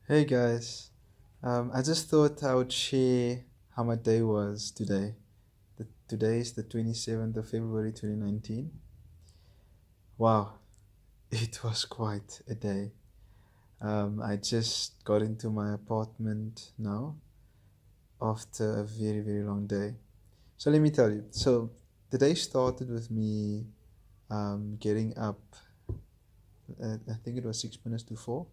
Hey guys, I just thought I would share how my day was today. Today is the 27th of February 2019. Wow, it was quite a day. I just got into my apartment now after a very, very long day. So let me tell you. So the day started with me getting up, I think it was 6 minutes to 4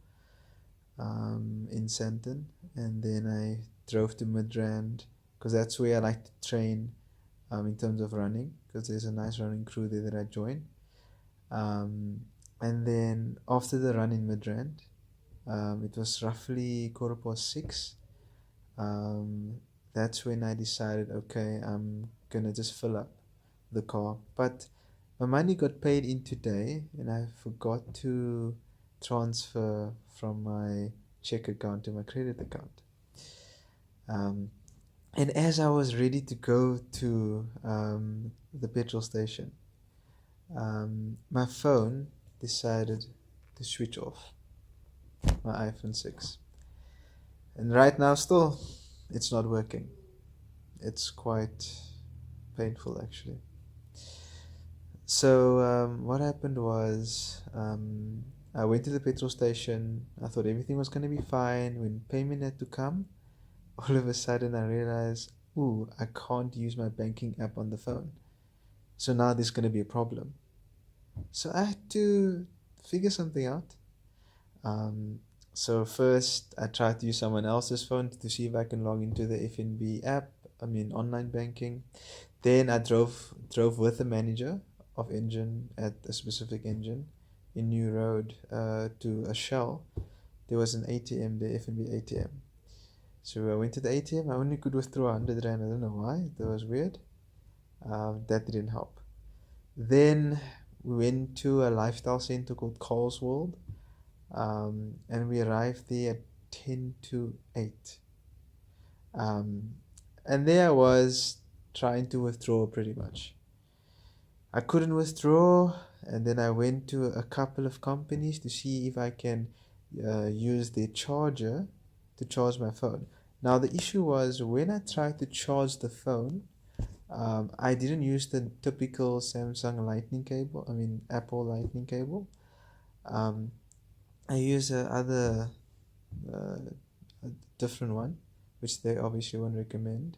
in Santon, and then I drove to Midrand because that's where I like to train in terms of running because there's a nice running crew there that I join. Um, and then after the run in Midrand, it was roughly 6:15. Um, that's when I decided, okay, I'm gonna just fill up the car. But my money got paid in today, and I forgot to transfer from my check account to my credit account. Um, and as I was ready to go to the petrol station, my phone decided to switch off, my iPhone 6. And right now, still, it's not working. It's quite painful, actually. So, what happened was I went to the petrol station. I thought everything was going to be fine. When payment had to come, all of a sudden I realized, ooh, I can't use my banking app on the phone. So now there's going to be a problem. So I had to figure something out. Um, so first, I tried to use someone else's phone to see if I can log into the FNB app. I mean, online banking. Then I drove with the manager of engine at a specific engine in New Road to a Shell. There was an ATM, the FNB ATM. So I went to the ATM. I only could withdraw 100 Rand. I don't know why. That was weird. That didn't help. Then we went to a lifestyle center called Carl's World, and we arrived there at 10 to 8. Um, and there I was trying to withdraw pretty much. I couldn't withdraw, and then I went to a couple of companies to see if I can use their charger to charge my phone. Now, the issue was when I tried to charge the phone, I didn't use the typical Samsung lightning cable, I mean, Apple lightning cable. Um, I use uh, a different one, which they obviously won't recommend.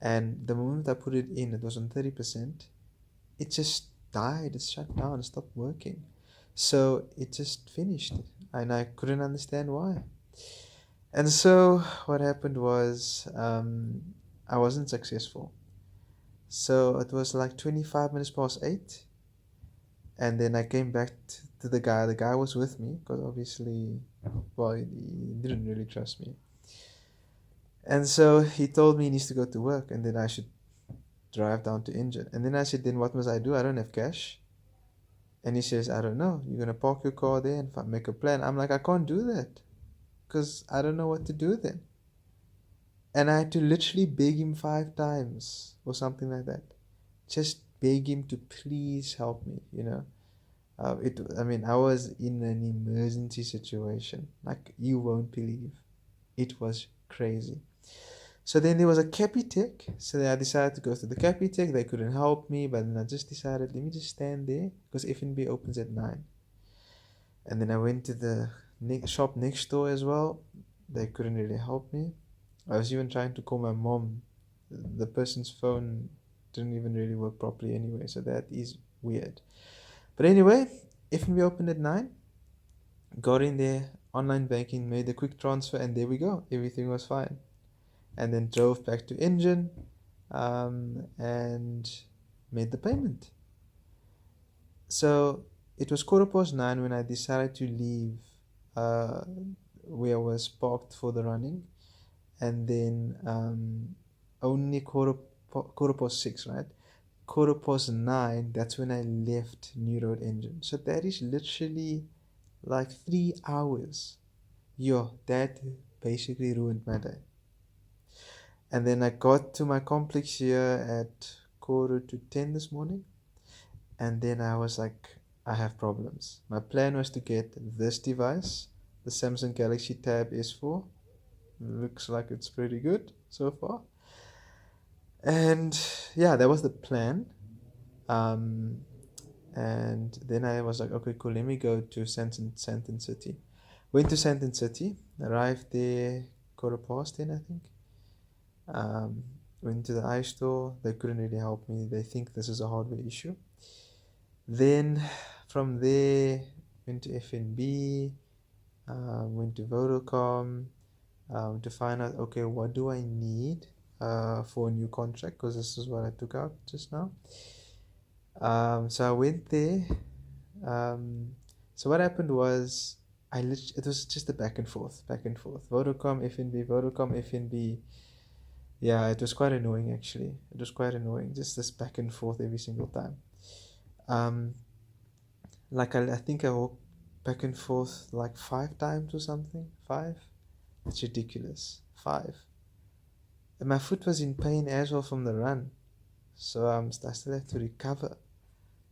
And the moment I put it in, it was on 30%. It just died, it shut down, it stopped working. So it just finished, and I couldn't understand why. And so what happened was I wasn't successful. So it was like 25 minutes past 8, and then I came back to the guy. The guy was with me because obviously, well, he didn't really trust me. And so he told me he needs to go to work and then I should drive down to Engine. And then I said, then what must I do? I don't have cash. And he says, I don't know. You're going to park your car there and make a plan. I'm like, I can't do that because I don't know what to do then. And I had to literally beg him 5 times or something like that. Just beg him to please help me, you know. I mean, I was in an emergency situation. Like, you won't believe. It was crazy. So then there was a Capitec. So then I decided to go to the Capitec. They couldn't help me, but then I just decided, let me just stand there because FNB opens at 9. And then I went to the shop next door as well. They couldn't really help me. I was even trying to call my mom. The person's phone didn't even really work properly anyway, so that is weird. But anyway, FNB opened at 9. Got in there, online banking, made a quick transfer, and there we go. Everything was fine. And then drove back to Engine and made the payment. So it was 9:15 when I decided to leave uh, where I was parked for the running, and then only quarter past 6, right? 9:15. That's when I left New Road Engine. So that is literally like 3 hours. Yo, that basically ruined my day. And then I got to my complex here at quarter to 10 this morning. And then I was like, I have problems. My plan was to get this device, the Samsung Galaxy Tab S4. Looks like it's pretty good so far. And yeah, that was the plan. And then I was like, okay, cool, let me go to Sandton City. Went to Sandton City, arrived there 10:15, I think. Went to the iStore. They couldn't really help me. They think this is a hardware issue. Then from there, went to FNB, went to Vodacom to find out, okay, what do I need for a new contract? Because this is what I took out just now. So I went there. So what happened was, it was just a back and forth. Vodacom, FNB, Vodacom, FNB. Yeah, it was quite annoying actually. It was quite annoying, just this back and forth every single time. Like I think I walked back and forth like 5 times or something. 5? It's ridiculous. 5. And my foot was in pain as well from the run. So I still have to recover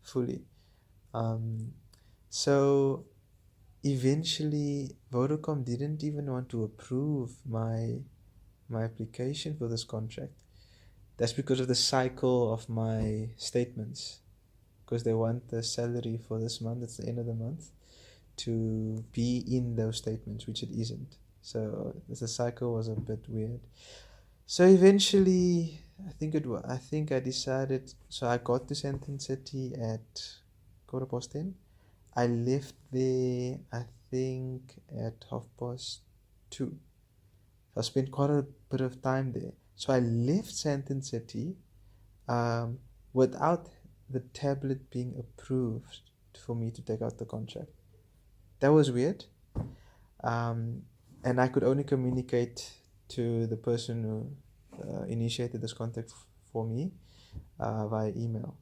fully. So eventually Vodacom didn't even want to approve my application for this contract. That's because of the cycle of my statements, because they want the salary for this month, it's the end of the month, to be in those statements, which it isn't. So the cycle was a bit weird. So eventually I think I decided, so I got to Sandton City at 10:15. I left there I think at 2:30. I spent quite a bit of time there. So I left Sandton City without the tablet being approved for me to take out the contract. That was weird. And I could only communicate to the person who initiated this contact for me via email.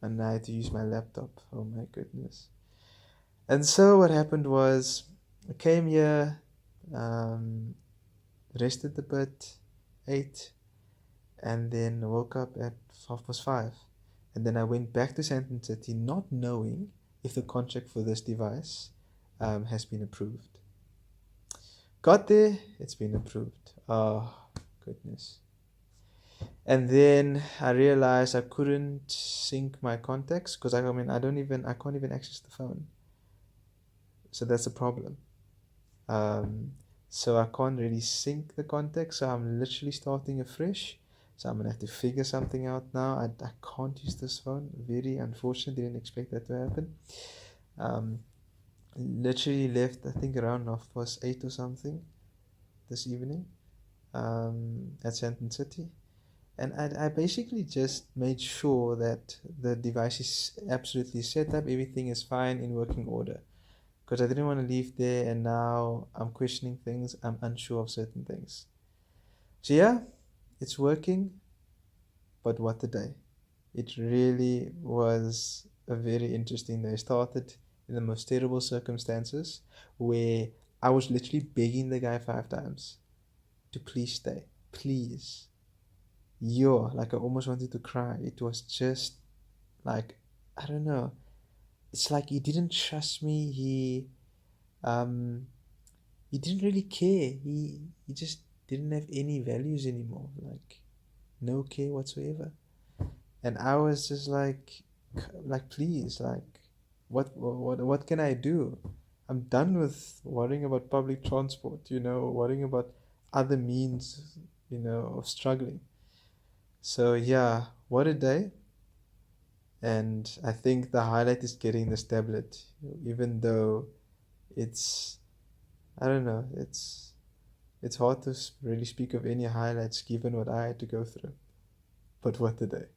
And I had to use my laptop. Oh my goodness. And so what happened was, I came here, rested a bit, ate, and then woke up at 5:30. And then I went back to Sandton City not knowing if the contract for this device has been approved. Got there, it's been approved. Oh, goodness. And then I realized I couldn't sync my contacts because I can't even access the phone. So that's a problem. So I can't really sync the contacts. So I'm literally starting afresh. So I'm gonna have to figure something out now. I can't use this phone. Very unfortunate. Didn't expect that to happen. Literally left I think around 8:30 or something this evening at Sandton City. And I basically just made sure that the device is absolutely set up, everything is fine in working order. Because I didn't want to leave there and now I'm questioning things, I'm unsure of certain things. So yeah, it's working, but what a day. It really was a very interesting day. Started in the most terrible circumstances where I was literally begging the guy 5 times to please stay. Please. Like I almost wanted to cry. It was just like, I don't know. It's like he didn't trust me. He didn't really care. He just didn't have any values anymore. Like no care whatsoever. And I was just like please, like what can I do? I'm done with worrying about public transport, worrying about other means, of struggling. So yeah, what a day. And I think the highlight is getting this tablet, even though it's, I don't know, it's hard to really speak of any highlights given what I had to go through. But what a day.